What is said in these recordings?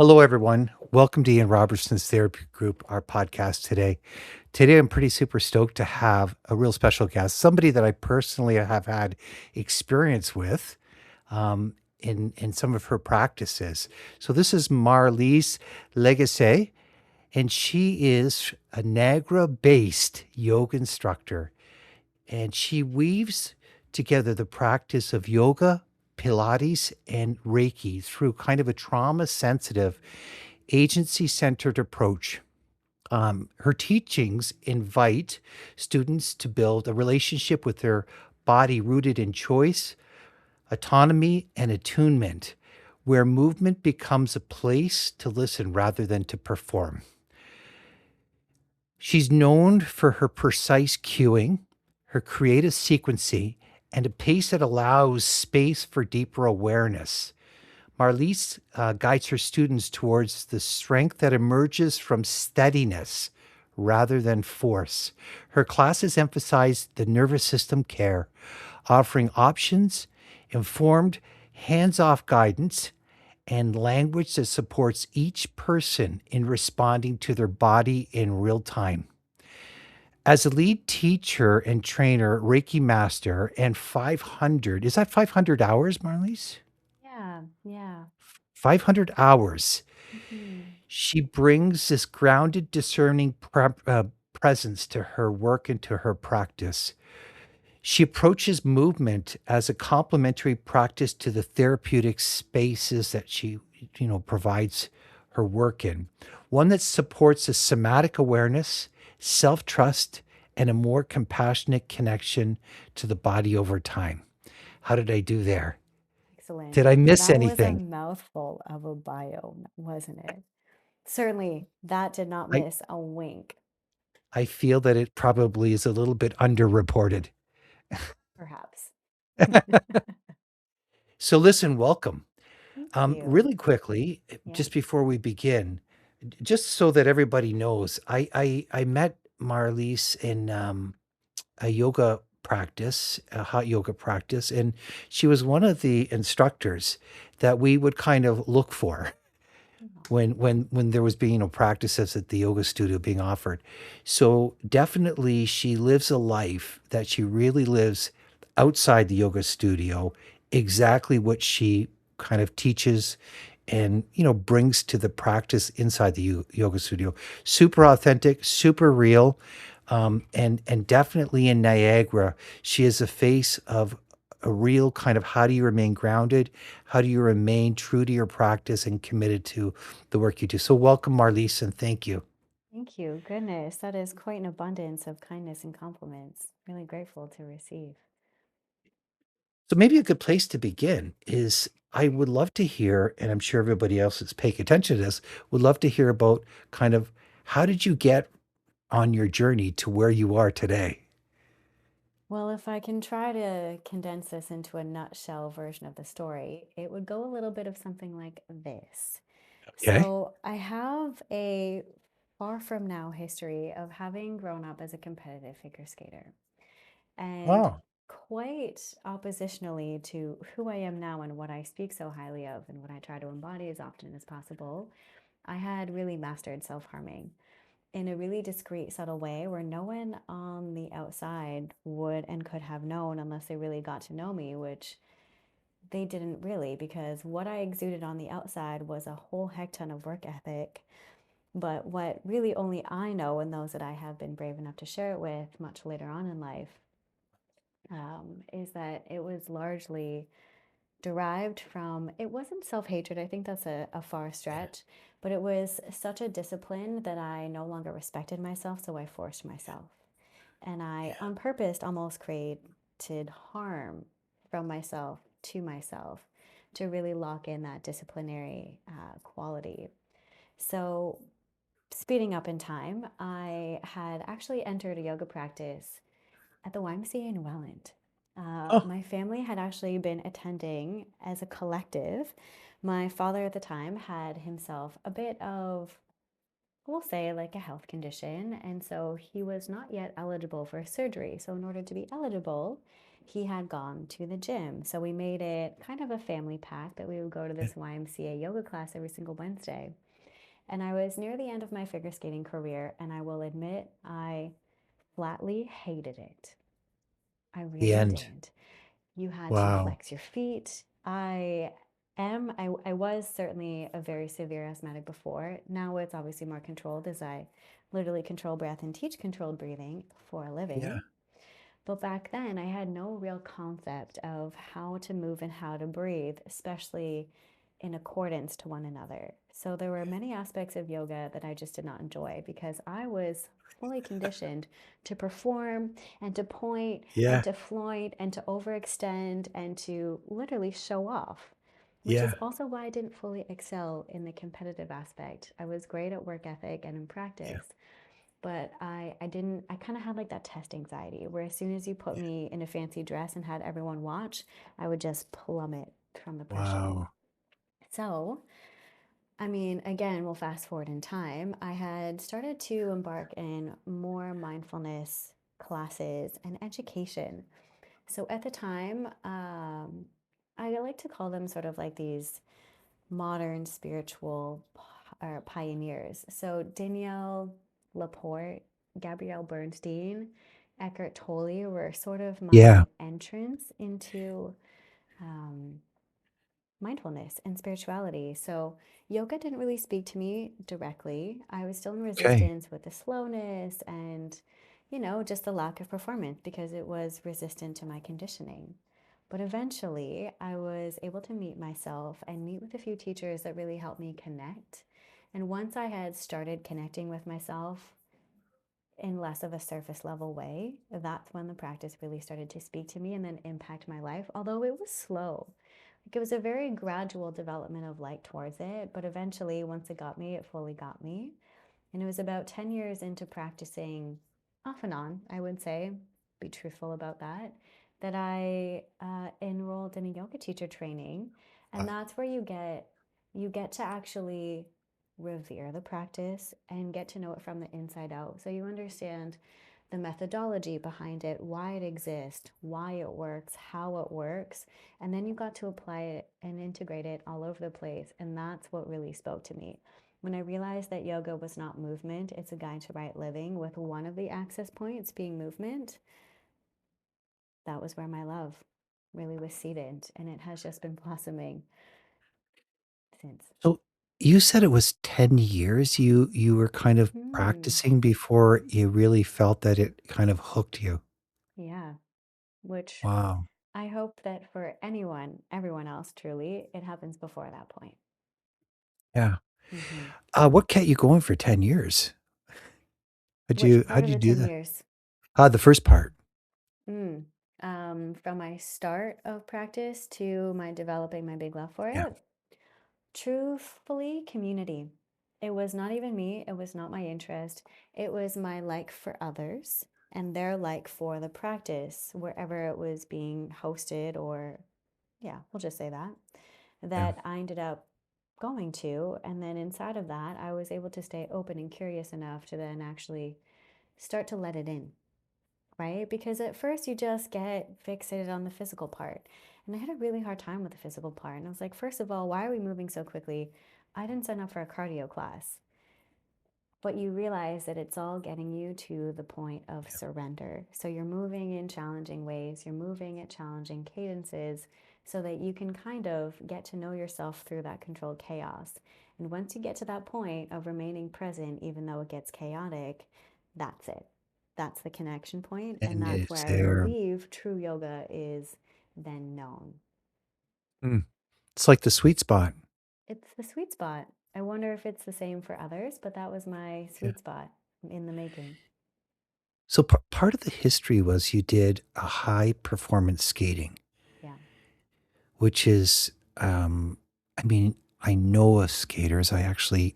Hello, everyone. Welcome to Ian Robertson's Therapy Group, our podcast today. Today, I'm pretty super stoked to have a real special guest, somebody that I personally have had experience with in some of her practices. So, this is Marlies Lagace, and she is a Niagara based yoga instructor, and she weaves together the practice of yoga, Pilates, and Reiki through kind of a trauma sensitive agency centered approach. Her teachings invite students to build a relationship with their body rooted in choice, autonomy, and attunement, where movement becomes a place to listen rather than to perform. She's known for her precise cueing, her creative sequencing, and a pace that allows space for deeper awareness. Marlies guides her students towards the strength that emerges from steadiness rather than force. Her classes emphasize the nervous system care, offering options, informed, hands off guidance, and language that supports each person in responding to their body in real time. As a lead teacher and trainer, Reiki master, and 500, is that 500 hours, Marlies? Yeah, yeah. 500 hours. Mhm. She brings this grounded, discerning presence to her work and to her practice. She approaches movement as a complementary practice to the therapeutic spaces that she, provides her work in. One that supports a somatic awareness, self-trust, and a more compassionate connection to the body over time. How did I do there? Did Excellent. I miss That was a anything? mouthful of a bio, wasn't it? Certainly, that did not I miss a wink, I feel that it probably is a little bit underreported. perhaps. So listen, welcome. Thank you. Really quickly, Yeah. just before we begin, just so that everybody knows, I met Marlies in a yoga practice, a hot yoga practice, and she was one of the instructors that we would kind of look for when there was being practices at the yoga studio being offered. So definitely she lives a life that she really lives outside the yoga studio, exactly what she kind of teaches and brings to the practice inside the yoga studio. Super authentic, super real, and definitely in Niagara, she is a face of a real kind of how do you remain grounded, how do you remain true to your practice and committed to the work you do. So welcome, Marlies, and thank you. Thank you. Goodness, that is quite an abundance of kindness and compliments. Really grateful to receive. So maybe a good place to begin is I would love to hear, and I'm sure everybody else that's paying attention to this would love to hear about kind of how did you get on your journey to where you are today? Well, if I can try to condense this into a nutshell version of the story, it would go a little bit of something like this. Okay. So, I have a far from now history of having grown up as a competitive figure skater. And Oh, quite oppositionally to who I am now and what I speak so highly of and what I try to embody as often as possible, I had really mastered self harming in a really discreet, subtle way where no one on the outside would and could have known unless they really got to know me, which they didn't really, because what I exuded on the outside was a whole heck ton of work ethic. But what really only I know, and those that I have been brave enough to share it with much later on in life, is that it was largely derived from, it wasn't self hatred, I think that's a far stretch, but it was such a discipline that I no longer respected myself, so I forced myself. And I, on purpose, almost created harm from myself to myself to really lock in that disciplinary quality. So, speeding up in time, I had actually entered a yoga practice at the YMCA in Welland. oh, My family had actually been attending as a collective. My father at the time had himself a bit of, we'll say, like a health condition, and so he was not yet eligible for surgery. So, in order to be eligible, he had gone to the gym. So we made it kind of a family pact that we would go to Yeah. this YMCA yoga class every single Wednesday. And I was near the end of my figure skating career, and I will admit I flatly hated it. I The really end. did. You had to Wow. flex your feet. I was certainly a very severe asthmatic before. Now it's obviously more controlled as I literally control breath and teach controlled breathing for a Yeah. living. But back then, I had no real concept of how to move and how to breathe, especially in accordance to one another. So there were many aspects of yoga that I just did not enjoy because I was fully conditioned to perform and to point and Yeah. to float and to overextend and to literally show off, which is Yeah. also why I didn't fully excel in the competitive aspect. I was great at work ethic and in Yeah. practice, but I didn't, I kind of had like that test anxiety where as soon as you put Yeah. me in a fancy dress and had everyone watch, I would just plummet from the pressure. Wow. So, I mean, again, we'll fast forward in time. I had started to embark in more mindfulness classes and education. So at the time, I like to call them sort of like these modern spiritual pioneers. So Danielle Laporte, Gabrielle Bernstein, Eckhart Tolle were sort of Yeah. my entrance into um, mindfulness and spirituality. So yoga didn't really speak to me directly. I was still in Okay. resistance with the slowness and, just the lack of performance because it was resistant to my conditioning. But eventually, I was able to meet myself and meet with a few teachers that really helped me connect. And once I had started connecting with myself in less of a surface level way, that's when the practice really started to speak to me and then impact my life, although it was slow. Like it was a very gradual development of like towards it, but eventually, once it got me, it fully got me. And it was about 10 years into practicing off and on, I would say, be truthful about that, that I enrolled in a yoga teacher training. And Wow. that's where you get to actually revere the practice and get to know it from the inside out. So you understand the methodology behind it, why it exists, why it works, how it works, and then you got to apply it and integrate it all over the place. And that's what really spoke to me. When I realized that yoga was not movement, it's a guide to right living, with one of the access points being movement, that was where my love really was seated. And it has just been blossoming since. So you said it was 10 years you were kind of Hmm. practicing before you really felt that it kind of hooked you. Yeah. Which Wow. I hope that for anyone, everyone else, truly, it happens before that point. Yeah. Hmm. What kept you going for 10 years? Which part How'd of you the do 10 that? years? The first part. Mm. From my start of practice to my developing my big love for Yeah. it, truthfully, community. It was not even me, it was not my interest. It was my like for others and their like for the practice, wherever it was being hosted, or, yeah, we'll just say that, Yeah. that I ended up going to. And then inside of that, I was able to stay open and curious enough to then actually start to let it in, right? Because at first you just get fixated on the physical part. And I had a really hard time with the physical part. And I was like, first of all, why are we moving so quickly? I didn't sign up for a cardio class. But you realize that it's all getting you to the point of surrender. So you're moving in challenging ways, you're moving at challenging cadences so that you can kind of get to know yourself through that controlled chaos. And once you get to that point of remaining present, even though it gets chaotic, that's it. That's the connection point, and And that's it's where I there. believe true yoga is then known. Mm. It's like the sweet spot. It's the sweet spot. I wonder if it's the same for others, but that was my Yeah. sweet spot in the making. So part of the history was you did a high performance skating, Yeah. which is, I mean, I know of skaters. I actually,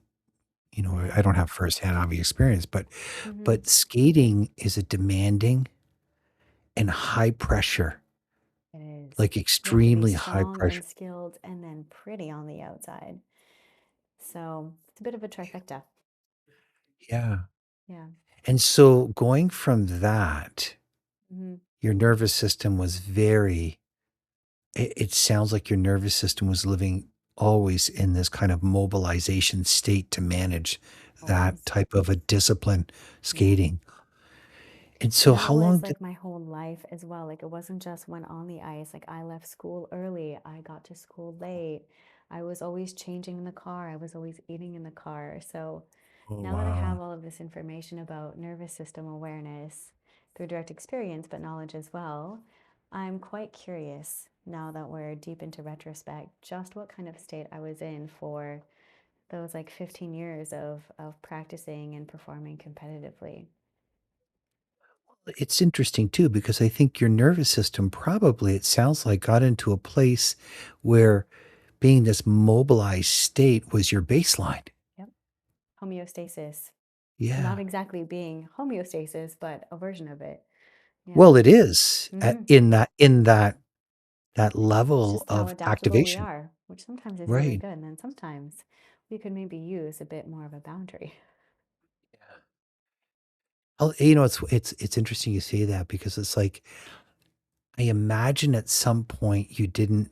I Yeah. don't have firsthand obvious experience, Mm-hmm. but skating is a demanding and high pressure, It is. like You have to be extremely high strong pressure. and skilled and then pretty on the outside. So it's a bit of a trifecta. Yeah. Yeah. And so going from that, Mm-hmm. your nervous system was very it sounds like your nervous system was living always in this kind of mobilization state to manage that Always. type of a discipline, Yeah. skating. And so And that how was long did like my whole life as well. Like it wasn't just when on the ice. Like I left school early, I got to school late. I was always changing in the car. I was always eating in the car. So Oh, now that I have wow. all of this information about nervous system awareness through direct experience, but knowledge as well, I'm quite curious now that we're deep into retrospect, just what kind of state I was in for those like 15 years of practicing and performing competitively. It's interesting too because I think your nervous system probably, it sounds like, got into a place where being this mobilized state was your baseline. Yep. Homeostasis. Not Yeah. exactly being homeostasis, but a version of it. Yeah. Well, it is Mm-hmm. in that It's level just how of adaptable we activation. are, which sometimes is really Right. good. And then sometimes we could maybe use a bit more of a boundary. Oh, it's interesting you say that because it's like I imagine at some point you didn't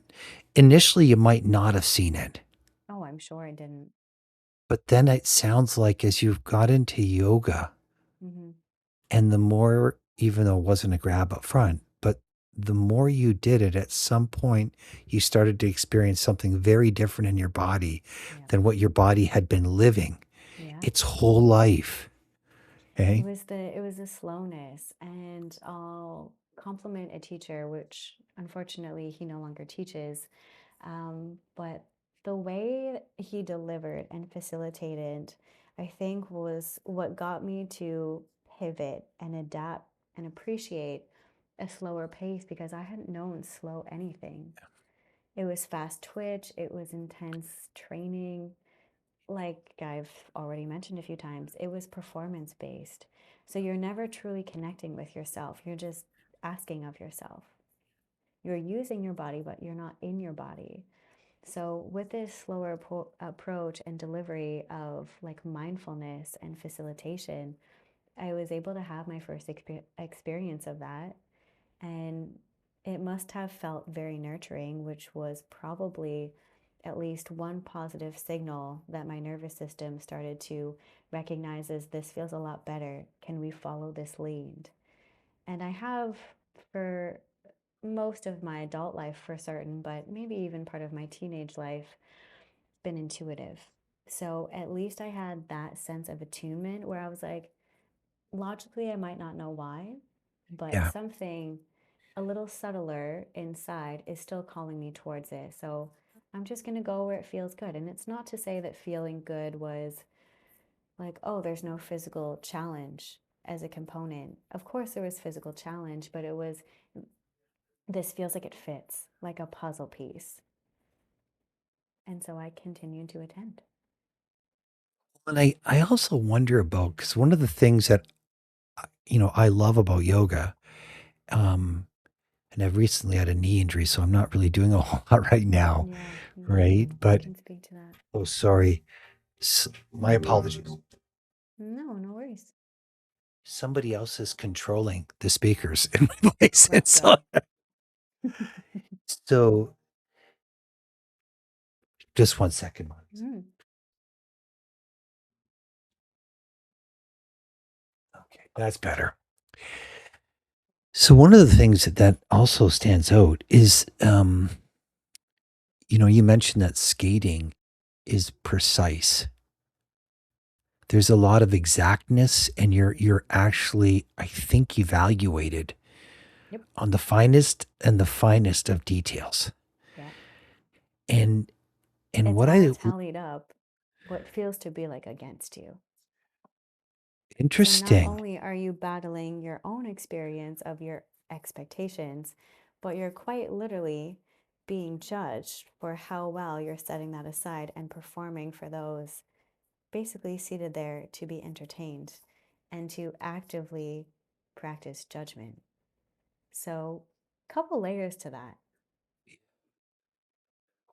initially you might not have seen it, Oh, I'm sure I didn't. but then it sounds like as you've got into yoga Mm-hmm. and the more, even though it wasn't a grab up front, but the more you did it, at some point you started to experience something very different in your body Yeah. than what your body had been living Yeah. its whole life. Okay. It was the slowness, and I'll compliment a teacher, which unfortunately he no longer teaches. But the way he delivered and facilitated, I think, was what got me to pivot and adapt and appreciate a slower pace because I hadn't known slow anything. It was fast twitch, it was intense training. Like I've already mentioned a few times, it was performance based. So you're never truly connecting with yourself. You're just asking of yourself. You're using your body, but you're not in your body. So, with this slower approach and delivery of like mindfulness and facilitation, I was able to have my first experience of that. And it must have felt very nurturing, which was probably at least one positive signal that my nervous system started to recognize as this feels a lot better. Can we follow this lead? And I have for most of my adult life for certain, but maybe even part of my teenage life, been intuitive. So at least I had that sense of attunement where I was like, logically, I might not know why, but Yeah. something a little subtler inside is still calling me towards it. So I'm just going to go where it feels good. And it's not to say that feeling good was like, oh, there's no physical challenge as a component. Of course, there was physical challenge, but it was this feels like it fits like a puzzle piece. And so I continued to attend. And I also wonder about because one of the things that I love about yoga, um, and I've recently had a knee injury, so I'm not really doing a whole lot right now, Yeah, no, right? I But can speak to that. oh, sorry, my apologies. No, no worries. Somebody else is controlling the speakers in my place, and Let's so go. so just 1 second, Marlies. Mm, Okay, that's better. So one of the things that also stands out is, you mentioned that skating is precise. There's a lot of exactness, and you're actually, I think, evaluated yep. on the finest and the finest of details. Yeah. And and It's what all I tallied up, what feels to be like against you. So not interesting. only are you battling your own experience of your expectations, but you're quite literally being judged for how well you're setting that aside and performing for those basically seated there to be entertained and to actively practice judgment. So, couple layers to that.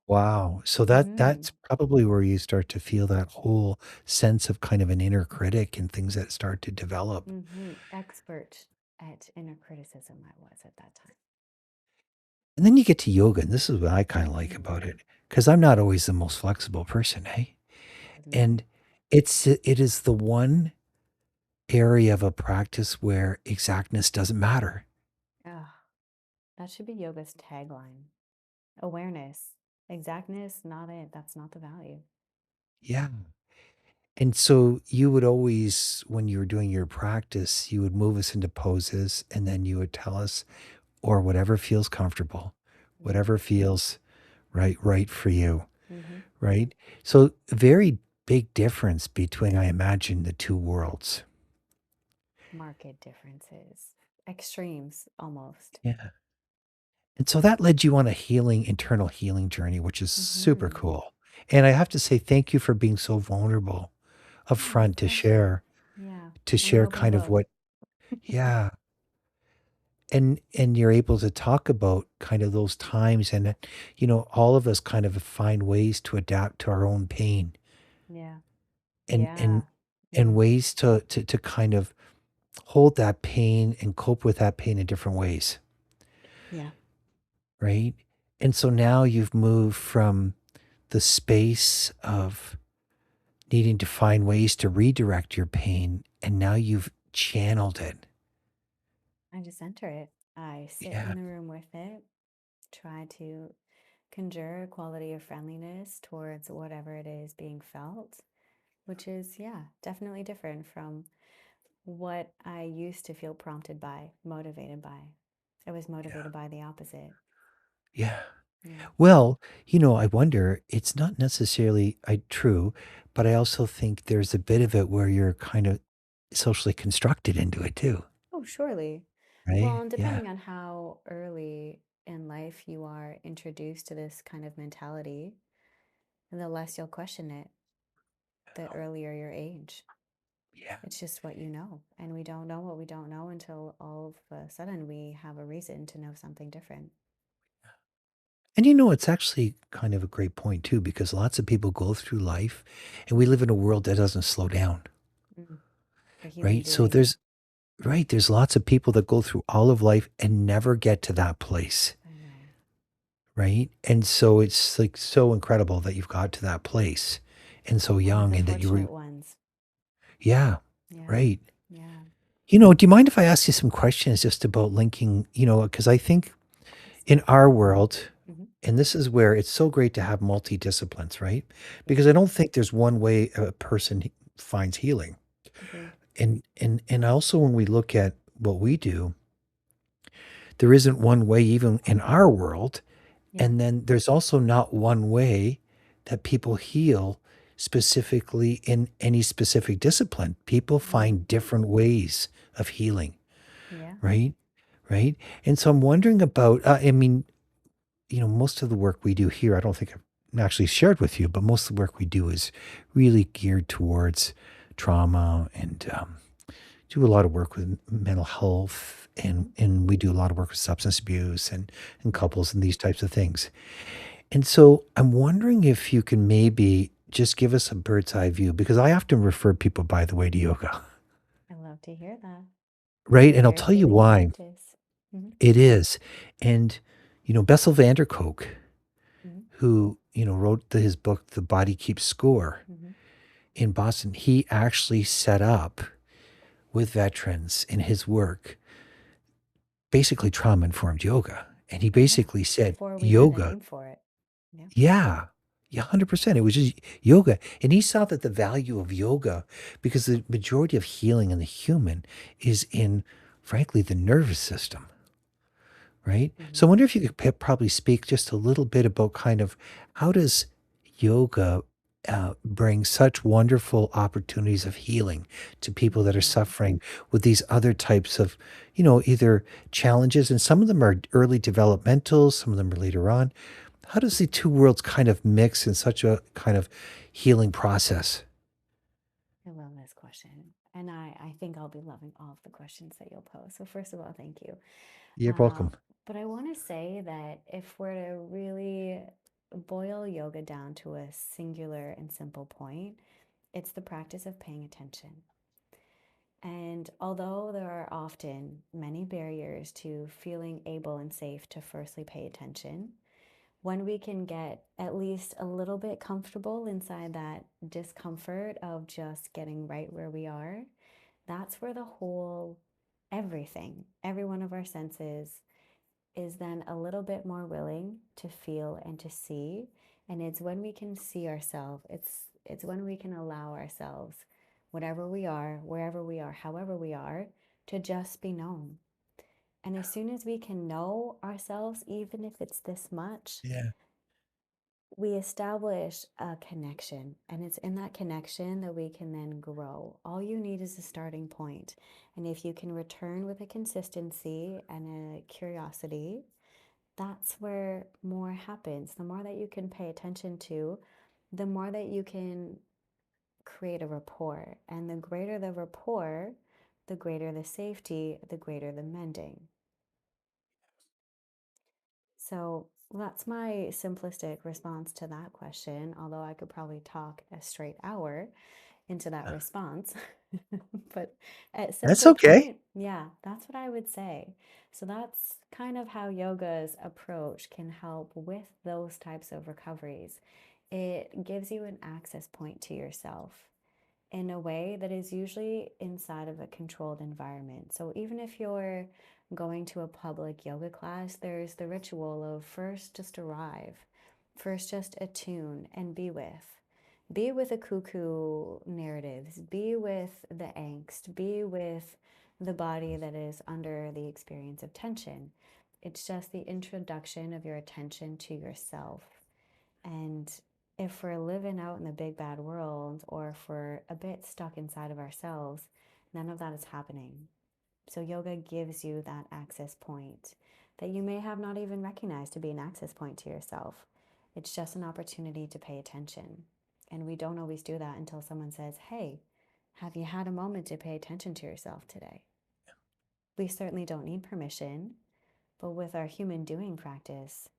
Wow. So Mm-hmm. that's probably where you start to feel that whole sense of kind of an inner critic and things that start to develop. Mm-hmm. Expert. at inner criticism I was at that time. And then you get to yoga, and this is what I kinda like Mm, about it, because 'cause I'm not always the most flexible person, hey? no. And it is the one area of a practice where exactness doesn't matter. Ugh, that should be yoga's tagline. Awareness. Exactness, not it. That's not the value. Yeah. And so you would always, when you were doing your practice, you would move us into poses, and then you would tell us, or whatever feels comfortable, Yeah. whatever feels right for you, Mm-hmm. right? So very big difference between, I imagine, the 2 worlds. Market differences. Extremes, almost. Yeah. And so that led you on a internal healing journey, which is super Mm-hmm. cool. And I have to say thank you for being so vulnerable Oh, upfront of course. Yeah. to An share open kind of book. what. Yeah. And you're able to talk about kind of those times, and all of us kind of find ways to adapt to our own pain, Yeah. and Yeah. and and Yeah. ways to kind of hold that pain and cope with that pain in different ways, Yeah. right? And so now you've moved from the space of needing to find ways to redirect your pain, and now you've channeled it. I just enter it. I sit Yeah, in the room with it, try to conjure a quality of friendliness towards whatever it is being felt, which is, yeah, definitely different from what I used to feel prompted by, motivated by. I was yeah, motivated by the opposite. yeah. Yeah. Well, I wonder, it's not necessarily true, but I also think there's a bit of it where you're kind of socially constructed into it too, Oh, surely. Well, right? and Yeah. depending on how early in life you are introduced to this kind of mentality, the less you'll question it, the earlier your age. Yeah. It's just what you know. And we don't know what we don't know until all of a sudden we have a reason to know something different. And it's actually kind of a great point too, because lots of people go through life, and we live in a world that doesn't slow down, Mm. The healing right? So buoy. there's lots of people that go through all of life and never get to that place, I know. right? And so it's like so incredible that you've got to that place and so Only young, the and that you were. fortunate ones. Yeah, Yeah. right. Yeah. Do you mind if I ask you some questions just about linking, because I think Of course. in our world, Hmm. and this is where it's so great to have multidisciplines, right? Yeah. Because I don't think there's one way a person finds healing. Agreed. And also when we look at what we do, there isn't one way even in our world. Yeah. And then there's also not one way that people heal specifically in any specific discipline. People Hmm. find different ways of healing, Yeah. right? Right. And so I'm wondering about, I mean, most of the work we do here, I don't think I've actually shared with you, but most of the work we do is really geared towards trauma, and do a lot of work with mental health, and Hmm. we do a lot of work with substance abuse, and Yeah. couples and these types of things. And so I'm wondering if you can maybe just give us a bird's eye view, because I often refer people, by the way, to yoga, I love to hear that. right? It's a And I'll very tell you healing why. practice. Hmm. It is. And, Bessel van der Kolk, Hmm. who, wrote his book, The Body Keeps Score, Hmm. in Boston, he actually set up with veterans in his work basically trauma informed yoga. And he Yeah. basically said, Before we had a yoga, name for it. Yeah. yeah, yeah, 100%. It was just yoga. And he saw that the value of yoga, because the majority of healing in the human is in, frankly, the nervous system. Right? So I Hmm. wonder if you could probably speak just a little bit about kind of how does yoga bring such wonderful opportunities of healing to people that are Hmm. suffering with these other types of, either challenges, and some of them are early developmental, some of them are later on. How does the two worlds kind of mix in such a kind of healing process? I love this question. And I think I'll be loving all of the questions that you'll pose. So, first of all, thank you. You're Uh, welcome. but I want to say that if we're to really boil yoga down to a singular and simple point, it's the practice of paying attention. And although there are often many barriers to feeling able and safe to firstly pay attention, when we can get at least a little bit comfortable inside that discomfort of just getting right where we are, that's where the whole everything, every one of our senses is then a little bit more willing to feel and to see. And it's when we can see ourselves, it's when we can allow ourselves, whatever we are, wherever we are, however we are, to just be known. And as soon as we can know ourselves, even if it's this much, Yeah. we establish a connection, and it's in that connection that we can then grow. All you need is a starting point. And if you can return with a consistency and a curiosity, that's where more happens. The more that you can pay attention to, the more that you can create a rapport. And the greater the rapport, the greater the safety, the greater the mending. So that's my simplistic response to that question, although I could probably talk a straight hour into that response. But at That's simple okay. point, yeah, that's what I would say. So that's kind of how yoga's approach can help with those types of recoveries. It gives you an access point to yourself in a way that is usually inside of a controlled environment. So even if you're going to a public yoga class, there's the ritual of first just arrive, first just attune and be with. Be with the cuckoo narratives, be with the angst, be with the body that is under the experience of tension. It's just the introduction of your attention to yourself. And if we're living out in the big bad world, or if we're a bit stuck inside of ourselves, none of that is happening. So yoga gives you that access point that you may have not even recognized to be an access point to yourself. It's just an opportunity to pay attention. And we don't always do that until someone says, "Hey, have you had a moment to pay attention to yourself today?" We certainly don't need permission, but with our human doing practice,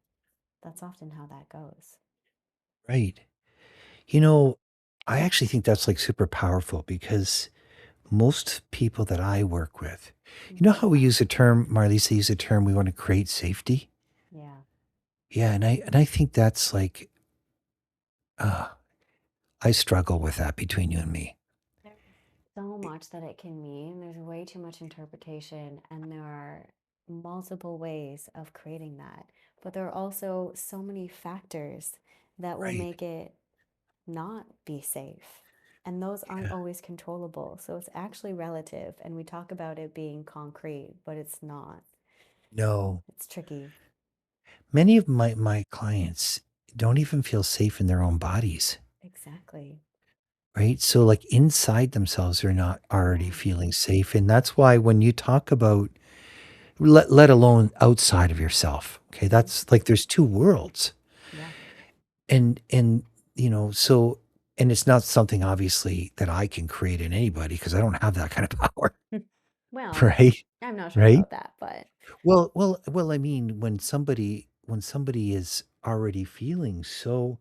that's often how that goes. Right. You know, I actually think that's like super powerful because most people that I work with, you know Mm-hmm. how we use the term, Marlies, they use the term, we want to create safety? Yeah. Yeah, and I think that's like, uh, I struggle with that between you and me. There's so much that it can mean. There's way too much interpretation, and there are multiple ways of creating that. But there are also so many factors that will Right. make it not be safe. And those aren't Yeah. always controllable. So it's actually relative. And we talk about it being concrete, but it's not. No. It's tricky. Many of my clients don't even feel safe in their own bodies, Exactly. right? So like inside themselves, they're not already Yeah. feeling safe. And that's why when you talk about let alone outside of yourself, okay, Mm-hmm. that's like there's two worlds. Yeah. And so and it's not something obviously that I can create in anybody because I don't have that kind of power, Well, right? I'm not sure Right? about that, but Well, I mean, when somebody is already feeling so,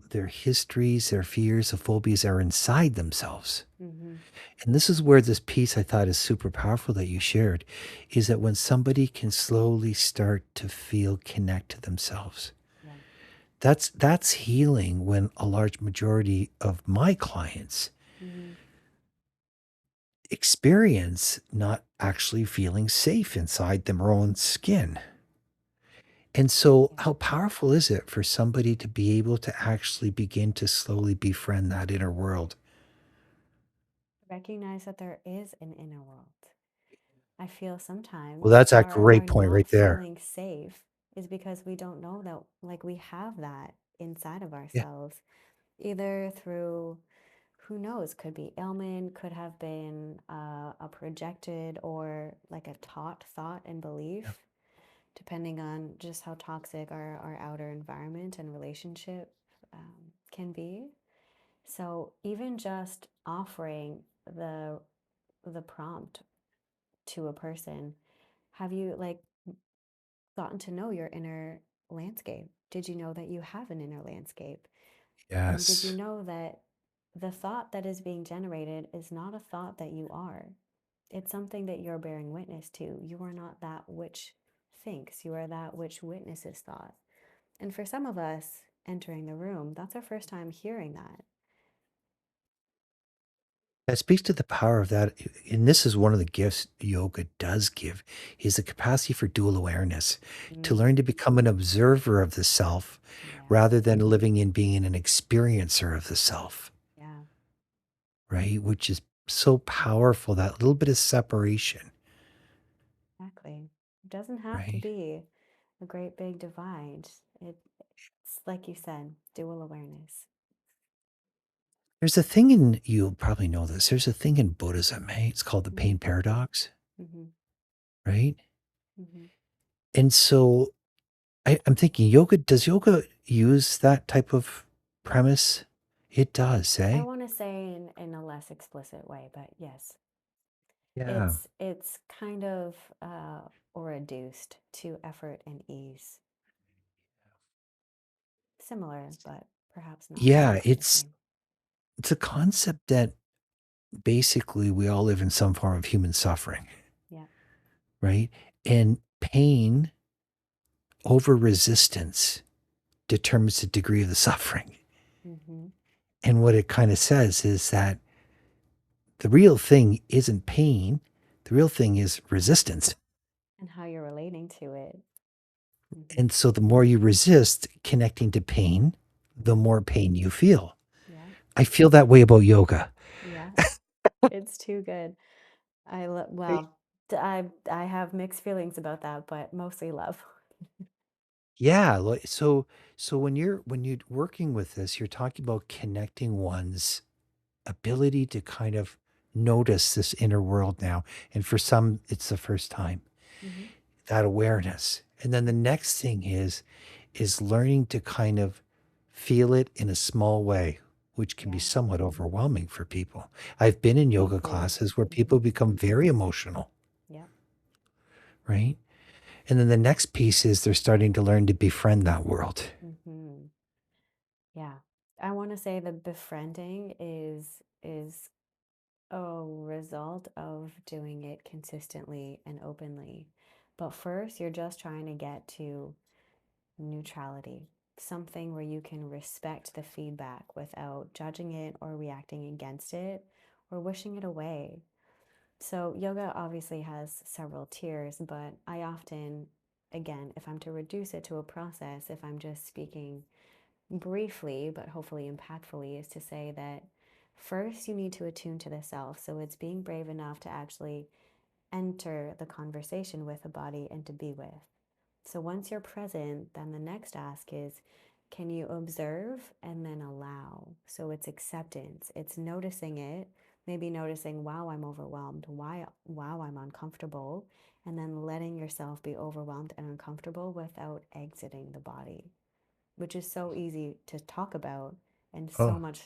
their histories, their fears, the phobias are inside themselves. mm-hmm. And this is where this piece I thought is super powerful that you shared, is that when somebody can slowly start to feel connect to themselves, Yeah. that's healing when a large majority of my clients Mm-hmm. experience not actually feeling safe inside their own skin. And so, Yeah. how powerful is it for somebody to be able to actually begin to slowly befriend that inner world? Recognize that there is an inner world. I feel Well, sometimes that's a our great point not right there. feeling safe is because we don't know that, like, we have that inside of Yeah, ourselves, either through, who knows, could be ailment, could have been a projected or like a taught thought and yeah, belief, depending on just how toxic our outer environment and relationship can be. So even just offering the prompt to a person, have you like gotten to know your inner landscape? Did you know that you have an inner landscape? And did you yes. know that the thought that is being generated is not a thought that you are. It's something that you're bearing witness to. You are not that which thinks, you are that which witnesses thought. And for some of us entering the room, that's our first time hearing that. That speaks to the power of that, and this is one of the gifts yoga does give, is the capacity for dual awareness, to Mm, learn to become an observer of the self yes. rather than living in being an experiencer of the self, Yeah, right? Which is so powerful, that little bit of separation, exactly. It doesn't have to right? be a great big divide. It's like you said, dual awareness. There's a thing in, you'll probably know this, there's a thing in Buddhism, hey? It's called the Mm-hmm. pain paradox, Mm-hmm. right? Mm-hmm. And so I'm thinking does yoga use that type of premise? It does, I eh? want to say in a less explicit way, but yes, Yeah. it's kind of or reduced to effort and ease. Similar, but perhaps not Yeah, exactly the same. it's a concept that basically we all live in some form of human suffering, Yeah. right? And pain over resistance determines the degree of the suffering. Mm-hmm. And what it kind of says is that the real thing isn't pain, the real thing is resistance. And how you're relating to it. Mm-hmm. And so the more you resist connecting to pain, the Yeah. more pain you feel. Yeah. I feel that way about yoga. Yeah. It's too good. Right. Well, I have mixed feelings about that, but mostly love. Yeah, so when you're working with this, you're talking about connecting one's ability to kind of notice this inner world now. And for some, it's the first time, Mm-hmm. that awareness. And then the next thing is learning to kind of feel it in a small way, which can be Yeah. somewhat overwhelming for people. I've been in yoga Painful. classes where Mm-hmm. people become very emotional, Yep. right? And then the next piece is they're starting to learn to befriend that world. Mm-hmm. Yeah. I want to say the befriending is a result of doing it consistently and openly. But first, you're just trying to get to neutrality, something where you can respect the feedback without judging it or reacting against it or wishing it away. So, yoga obviously has several tiers, but I often, again, if I'm to reduce it to a process, if I'm just speaking briefly, but hopefully impactfully, is to say that first you need to attune to the self. So, it's being brave enough to actually enter the conversation with a body and to be with. So once you're present, then the next ask is, can you observe and then allow? So it's acceptance, it's noticing it, maybe noticing, wow, I'm overwhelmed, wow, I'm uncomfortable, and then letting yourself be overwhelmed and uncomfortable without exiting the body, which is so easy to talk about and so Oh, much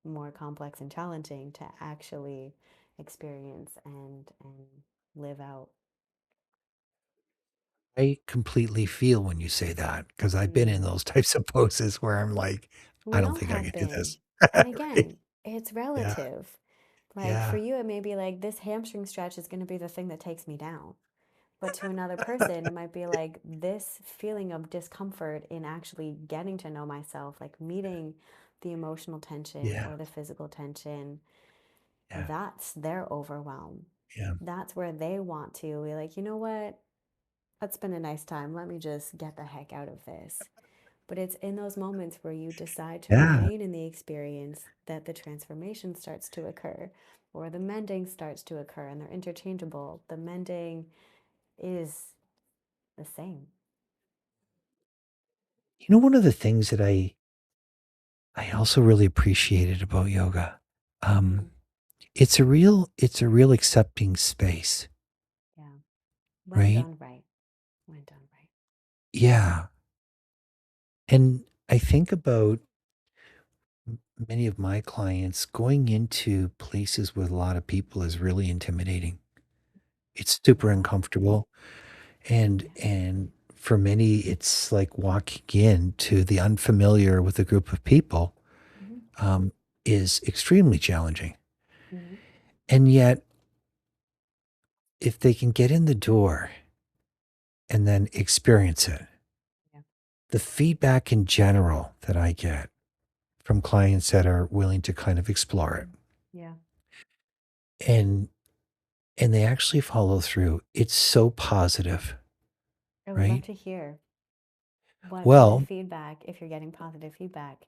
more complex and challenging to actually experience and live out. I completely feel when you say that because I've been in Mm. those types of poses where I'm like, I We don't all think I have can do been. this. And Right. again, it's Yeah. relative. Like for Yeah. you, it may be like this hamstring stretch is going to be the thing that takes me down. But to another person, it might be like this feeling of discomfort in actually getting to know myself, like meeting the emotional tension Yeah. or the physical tension. Yeah. That's their overwhelm. Yeah. That's where they want to be like, you know what? Let's spend a nice time. Let me just get the heck out of this. But it's in those moments where you decide to Yeah. remain in the experience that the transformation starts to occur or the mending starts to occur, and they're interchangeable. The mending is the same. You know, one of the things that I also really appreciated about yoga, Mm-hmm. um, it's a real accepting space, Yeah. When right? done right. When done right. Yeah. And I think about many of my clients going into places with a lot of people is really intimidating. It's super Yeah. uncomfortable. And for many, it's like walking into the unfamiliar with a group of people. Mm-hmm. is extremely challenging. Hmm. And yet, if they can get in the door and then experience it, Yeah. the feedback in general that I get from clients that are willing to kind of explore it Yeah. and they actually follow through, it's so positive, I would love right? to hear what kind of Well, feedback, if you're getting positive feedback,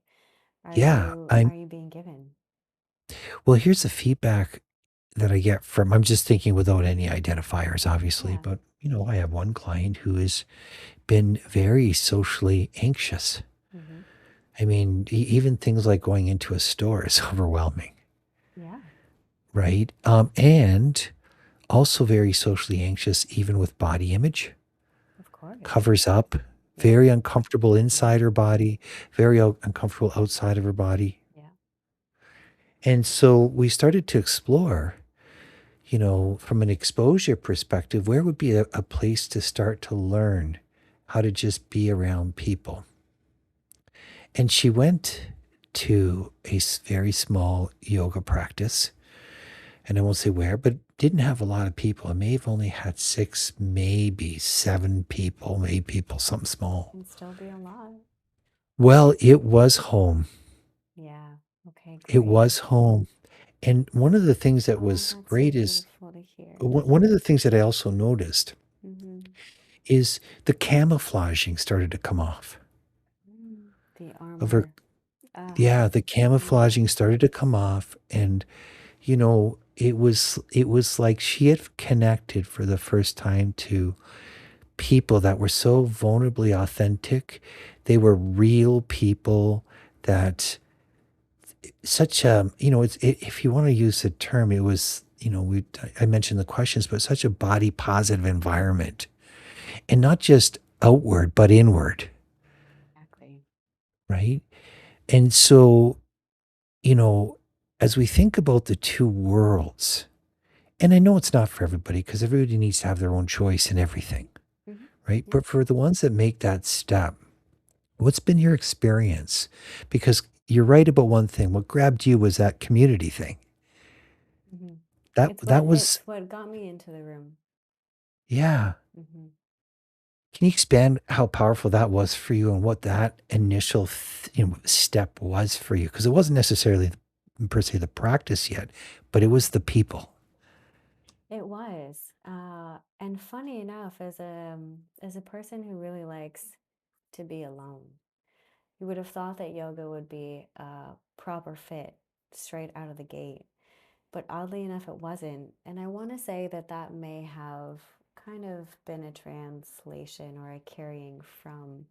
are yeah, you I'm are you being given? well, here's the feedback that I get from I'm just thinking without any identifiers, obviously, Yeah. but I have one client who has been very socially anxious. Hmm. I mean, even things like going into a store is overwhelming, Yeah. right? And also very socially anxious, even with body image, Of course. covers up, Yeah. very uncomfortable Yeah. inside her body, very uncomfortable outside of her body. Yeah. And so we started to explore, from an exposure perspective, where would be a place to start to learn how to just be around people. And she went to a very small yoga practice, and I won't say where, but didn't have a lot of people. It may have only had six, maybe seven people, eight people, something small. Can still be a lot. Well, it was home. Yeah. Okay, It great. was home. And one of the things that Oh, was that's so great is beautiful to hear. one of the things that I also noticed Mm-hmm. is the camouflaging started to come off The of her. armor. Uh-huh. Yeah, the Yeah. camouflaging started to come off, and it was like she had connected for the first time to people that were so vulnerably authentic. They were real people that such if you want to use the term, it was, I mentioned the questions, but such a body positive environment, and not just outward but inward, Exactly. right? And so, you know, as we think about the two worlds, and I know it's not for everybody because everybody needs to have their own choice in everything, Mm-hmm. right? Yeah. But for the ones that make that step, what's been your experience? Because you're right about one thing. What grabbed you was that community thing. Mm-hmm. That It's was, what got me into the room. yeah. Mm-hmm. Can you expand how powerful that was for you and what that initial step was for you? Because it wasn't necessarily per se the practice yet, but it was the people. It was. And funny enough, as a person who really likes to be alone, you would have thought that yoga would be a proper fit straight out of the gate. But oddly enough, it wasn't. And I want to say that that may have kind of been a translation or a carrying from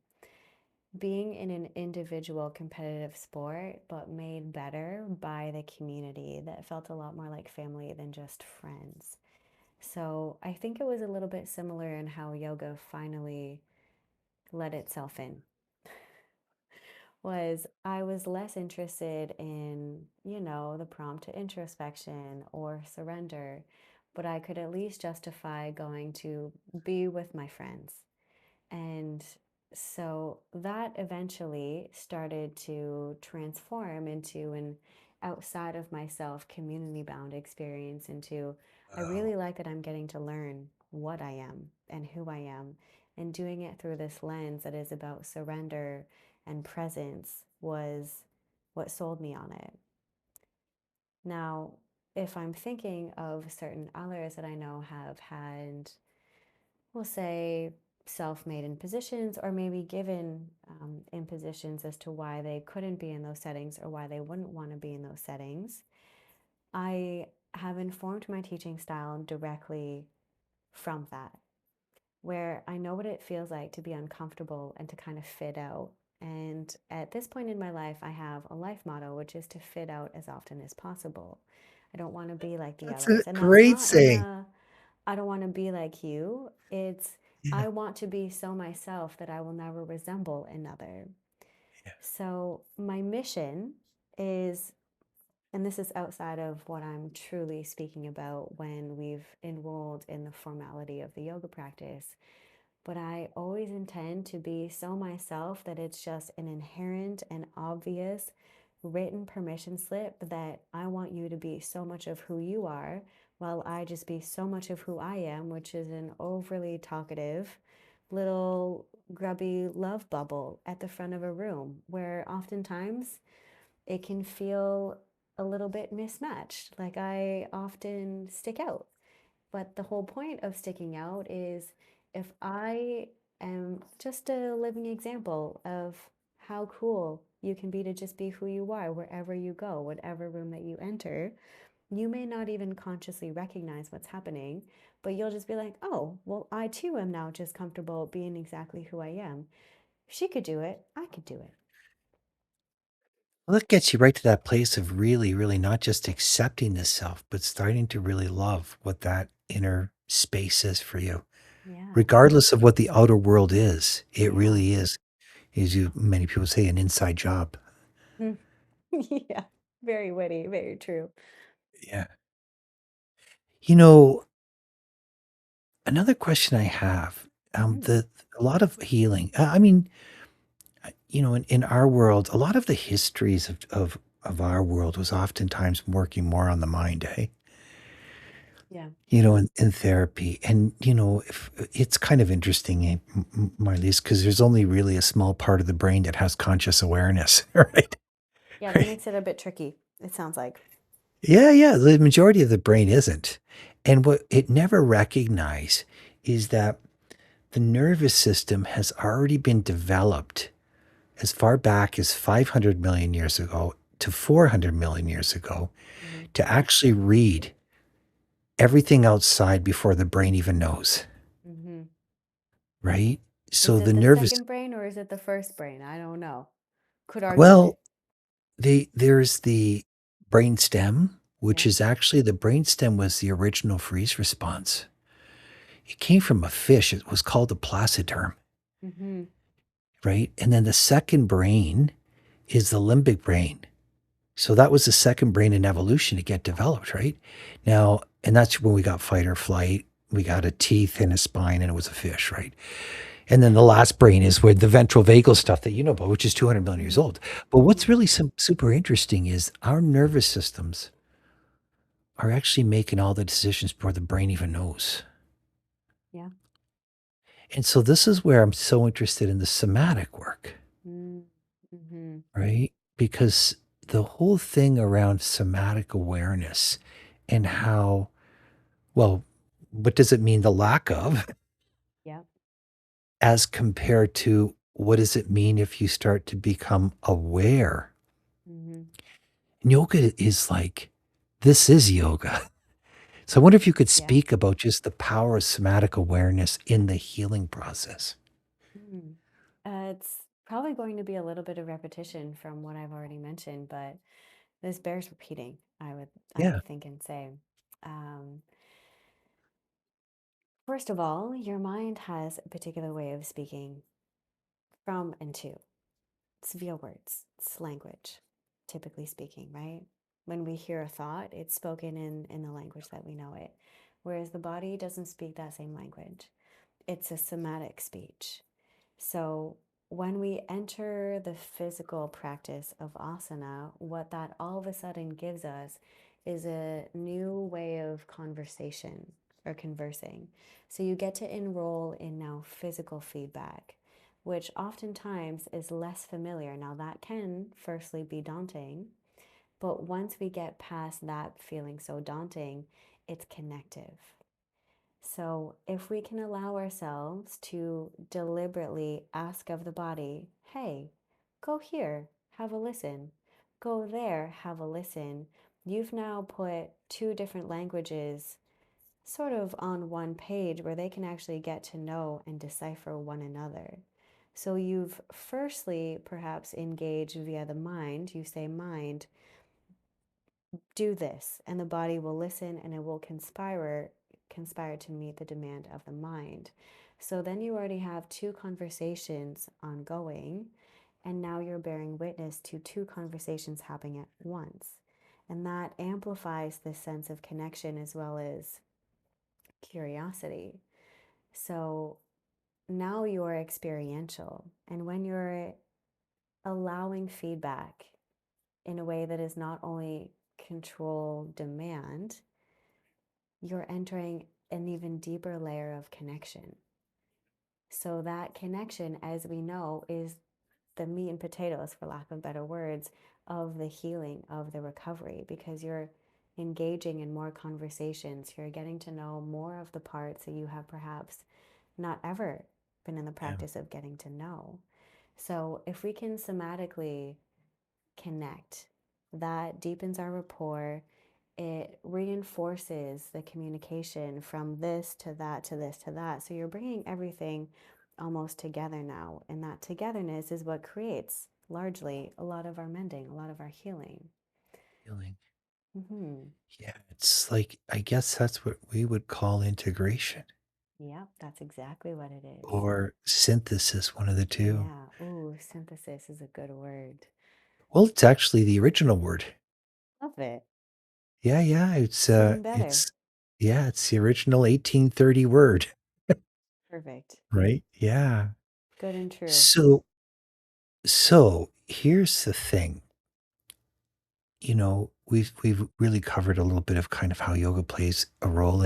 being in an individual competitive sport, but made better by the community that felt a lot more like family than just friends. So I think it was a little bit similar in how yoga finally let itself in. Was I was less interested in, the prompt to introspection or surrender, but I could at least justify going to be with my friends. And so that eventually started to transform into an outside of myself community bound experience into I Oh, really like that I'm getting to learn what I am and who I am, and doing it through this lens that is about surrender and presence was what sold me on it. Now, if I'm thinking of certain others that I know have had, we'll say, self-made in positions or maybe given in positions as to why they couldn't be in those settings or why they wouldn't want to be in those settings, I have informed my teaching style directly from that, where I know what it feels like to be uncomfortable and to kind of fit out. And at this point in my life, I have a life motto, which is to fit out as often as possible. I don't want to be like the that's a others. And that's great not in saying. a I don't want to be like you. It's Yeah. I want to be so myself that I will never resemble another. Yeah. So, my mission is, and this is outside of what I'm truly speaking about when we've enrolled in the formality of the yoga practice, but I always intend to be so myself that it's just an inherent and obvious written permission slip that I want you to be so much of who you are, while I just be so much of who I am, which is an overly talkative, little grubby love bubble at the front of a room where oftentimes it can feel a little bit mismatched. Like I often stick out. But the whole point of sticking out is if I am just a living example of how cool you can be to just be who you are wherever you go, whatever room that you enter, you may not even consciously recognize what's happening, but you'll just be like, oh, well, I too am now just comfortable being exactly who I am. If she could do it, I could do it. Well, that gets you right to that place of really, really not just accepting the self, but starting to really love what that inner space is for you. Yeah. Regardless of what the outer world is, it Yeah. really is you many people say, an inside job. Yeah. Very witty, very true. Yeah. You know, another question I have, Hmm. the a lot of healing. I mean, in our world, a lot of the histories of our world was oftentimes working more on the mind, eh? Yeah. In therapy. And, if it's kind of interesting, Marlies, because there's only really a small part of the brain that has conscious awareness, right? Yeah, that Right. makes it a bit tricky, it sounds like. Yeah, yeah. The majority of the brain isn't. And what it never recognized is that the nervous system has already been developed as far back as 500 million years ago to 400 million years ago Hmm. to actually read everything outside before the brain even knows, Hmm. right? So Is the it the nervous, second brain or is it the first brain? I don't know. Could argue well, it. there's the brain stem, which Yeah. is actually the brain stem was the original freeze response. It came from a fish. It was called a placiderm, Hmm. right? And then the second brain is the limbic brain. So that was the second brain in evolution to get developed, right? Now, and that's when we got fight or flight. We got a teeth and a spine, and it was a fish, right? And then the last brain is where the ventral vagal stuff that you know about, which is 200 million years Hmm. old. But Hmm. what's really super interesting is our nervous systems are actually making all the decisions before the brain even knows. Yeah. And so this is where I'm so interested in the somatic work, Mm-hmm. right? Because the whole thing around somatic awareness and how, well, what does it mean, the lack of, Yeah. as compared to what does it mean if you start to become aware? Hmm. And yoga is like, this is yoga. So I wonder if you could Yeah. speak about just the power of somatic awareness in the healing process. Mm. It's probably going to be a little bit of repetition from what I've already mentioned, but this bears repeating, I Yeah. would think and say. Um, First of all, your mind has a particular way of speaking from and to. It's via words, it's language, typically speaking, right? When we hear a thought, it's spoken in the language that we know it, whereas the body doesn't speak that same language. It's a somatic speech. So when we enter the physical practice of asana, what that all of a sudden gives us is a new way of conversation or conversing. So you get to enroll in now physical feedback, which oftentimes is less familiar. Now, that can firstly be daunting, but once we get past that feeling so daunting, it's connective. So, if we can allow ourselves to deliberately ask of the body, hey, go here, have a listen, go there, have a listen, you've now put two different languages sort of on one page where they can actually get to know and decipher one another. So, you've firstly perhaps engaged via the mind. You say, mind, do this, and the body will listen and it will conspire to meet the demand of the mind. So then you already have two conversations ongoing, and now you're bearing witness to two conversations happening at once. And that amplifies this sense of connection as well as curiosity. So now you're experiential. And when you're allowing feedback in a way that is not only control demand, you're entering an even deeper layer of connection. So, that connection, as we know, is the meat and potatoes, for lack of better words, of the healing, of the recovery, because you're engaging in more conversations. You're getting to know more of the parts that you have perhaps not ever been in the Yeah. practice of getting to know. So, if we can somatically connect, that deepens our rapport. It reinforces the communication from this to that to this to that. So you're bringing everything almost together now. And that togetherness is what creates largely a lot of our mending, a lot of our healing. Healing. Mm-hmm. Yeah, it's like I guess that's what we would call integration Yep, that's exactly what it is. or synthesis, one of the two. Yeah. Ooh, synthesis is a good word. Well, it's actually the original word. Love it. Yeah, yeah, Even better. it's the original 1830 word, Perfect. right? Yeah. Good and true. So so here's the thing. We've really covered a little bit of kind of how yoga plays a role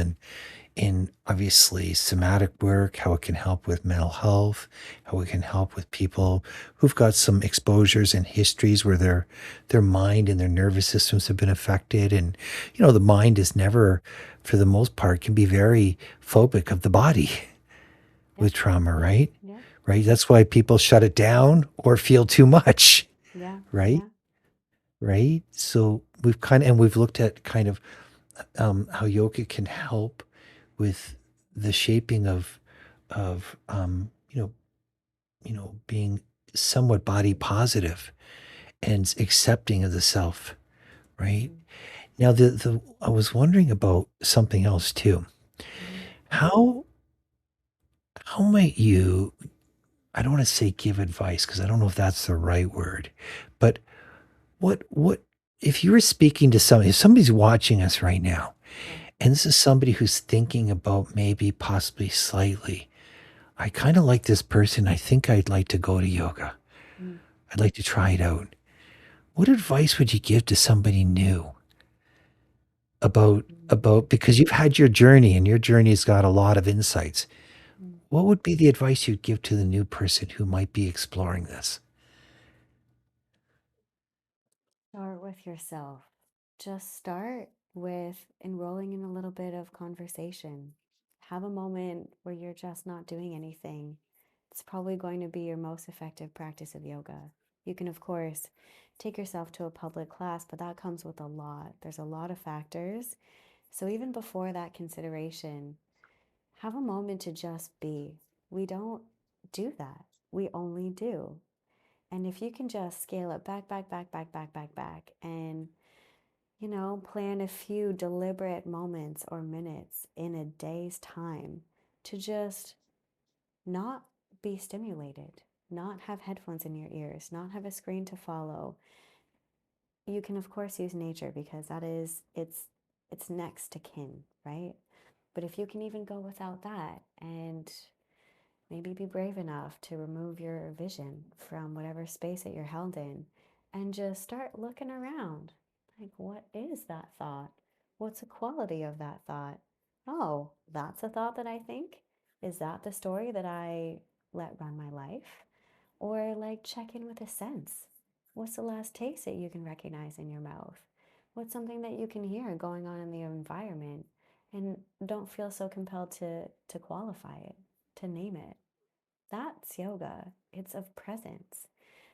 in obviously somatic work, how it can help with mental health, how it can help with people who've got some exposures and histories where their mind and their nervous systems have been affected. And the mind is never, for the most part, can be very phobic of the body Yep. with trauma, right? Yep. Right. That's why people shut it down or feel too much, Yeah. right? Yeah. Right. So we've looked at kind of how yoga can help with the shaping of being somewhat body positive and accepting of the self, right? Mm-hmm. Now, the I was wondering about something else too. Mm-hmm. How how might you? I don't want to say give advice because I don't know if that's the right word, but what if you were speaking to somebody? If somebody's watching us right now, Yeah. and this is somebody who's thinking about maybe possibly slightly, I kind of like this person. I think I'd like to go to yoga. Mm-hmm. I'd like to try it out. What advice would you give to somebody new about because you've had your journey and your journey's got a lot of insights. Mm-hmm. What would be the advice you'd give to the new person who might be exploring this? Start with yourself. Just start with enrolling in a little bit of conversation. Have a moment where you're just not doing anything. It's probably going to be your most effective practice of yoga. You can, of course, take yourself to a public class, but that comes with a lot. There's a lot of factors. So, even before that consideration, have a moment to just be. We don't do that, we only do. And if you can just scale it back, and plan a few deliberate moments or minutes in a day's time to just not be stimulated, not have headphones in your ears, not have a screen to follow. You can of course use nature because that is it's next to kin, right? But if you can even go without that and maybe be brave enough to remove your vision from whatever space that you're held in and just start looking around. Like, what is that thought? What's the quality of that thought? Oh, that's a thought that I think? Is that the story that I let run my life? Or like check in with a sense. What's the last taste that you can recognize in your mouth? What's something that you can hear going on in the environment? And don't feel so compelled to qualify it, to name it. That's yoga. It's of presence.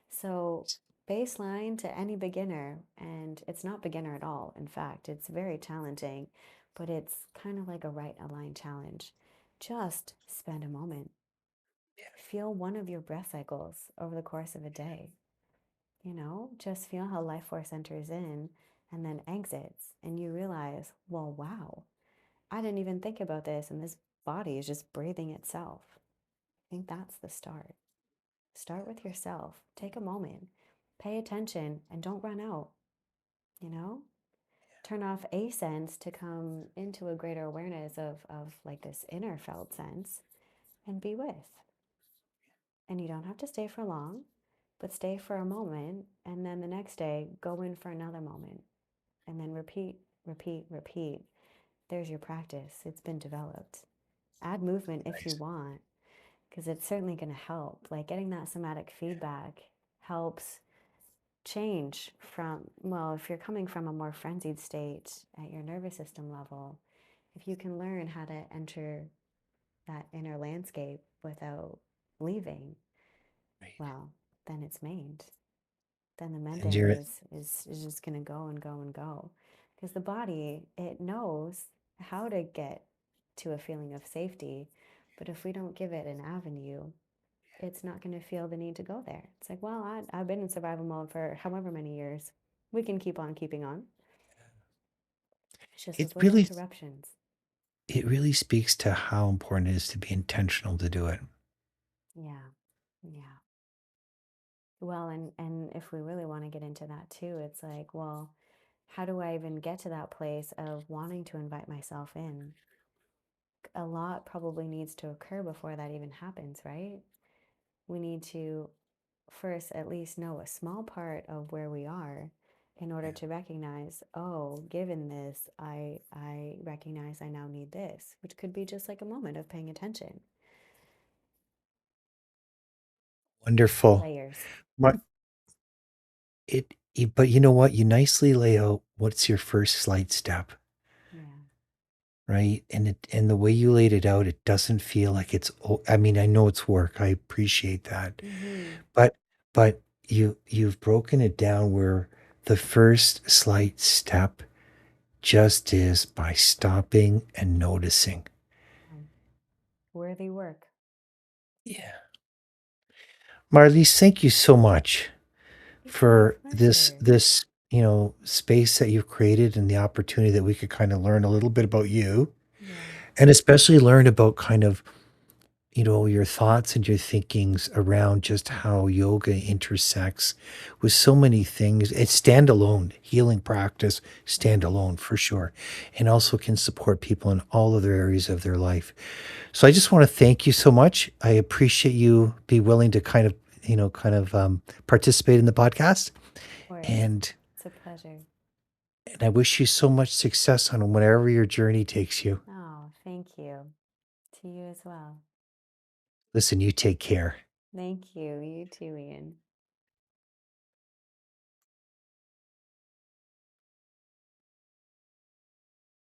So, baseline to any beginner, and it's not beginner at all. In fact, it's very challenging, but it's kind of like a right aligned challenge. Just spend a moment. Feel one of your breath cycles over the course of a day. Just feel how life force enters in and then exits, and you realize, well, wow, I didn't even think about this, and this body is just breathing itself. I think that's the start. Start with yourself. Take a moment. Pay attention and don't run out, you know? Turn off a sense to come into a greater awareness of like this inner felt sense and be with. And you don't have to stay for long, but stay for a moment, and then the next day, go in for another moment, and then repeat, repeat, repeat. There's your practice. It's been developed. Add movement if you Nice. want, because it's certainly going to help. Like getting that somatic feedback helps change from, well, if you're coming from a more frenzied state at your nervous system level, if you can learn how to enter that inner landscape without leaving, Right. well, then it's made. Then the And mending you're is just going to go and go and go. Because the body, it knows how to get to a feeling of safety. But if we don't give it an avenue, it's not going to feel the need to go there. It's like, well, I've been in survival mode for however many years. We can keep on keeping on. It's just it those little really interruptions. it really speaks to how important it is to be intentional to do it. Yeah. Yeah. Well, and if we really want to get into that too, it's like, well, how do I even get to that place of wanting to invite myself in? A lot probably needs to occur before that even happens, right? We need to first at least know a small part of where we are in order Yeah. to recognize, oh, given this, I recognize I now need this, which could be just like a moment of paying attention. Wonderful. Layers. What but you know what? You nicely lay out what's your first slight step, Yeah. right? And the way you laid it out, it doesn't feel like I mean, I know it's work. I appreciate that. Mm-hmm. But but you've broken it down where the first slight step just is by stopping and noticing. Worthy work. Yeah. Marlies, thank you so much It's my for pleasure. space that you've created and the opportunity that we could kind of learn a little bit about you Yeah. and especially learn about kind of, your thoughts and your thinkings around just how yoga intersects with so many things. It's standalone healing practice, It is. standalone for sure, and also can support people in all other areas of their life. So I just want to thank you so much. I appreciate you be willing to participate in the podcast, Of course. and It's a pleasure. I wish you so much success on whatever your journey takes you. Oh, thank you. To you as well. Listen, you take care. Thank you. You too, Ian.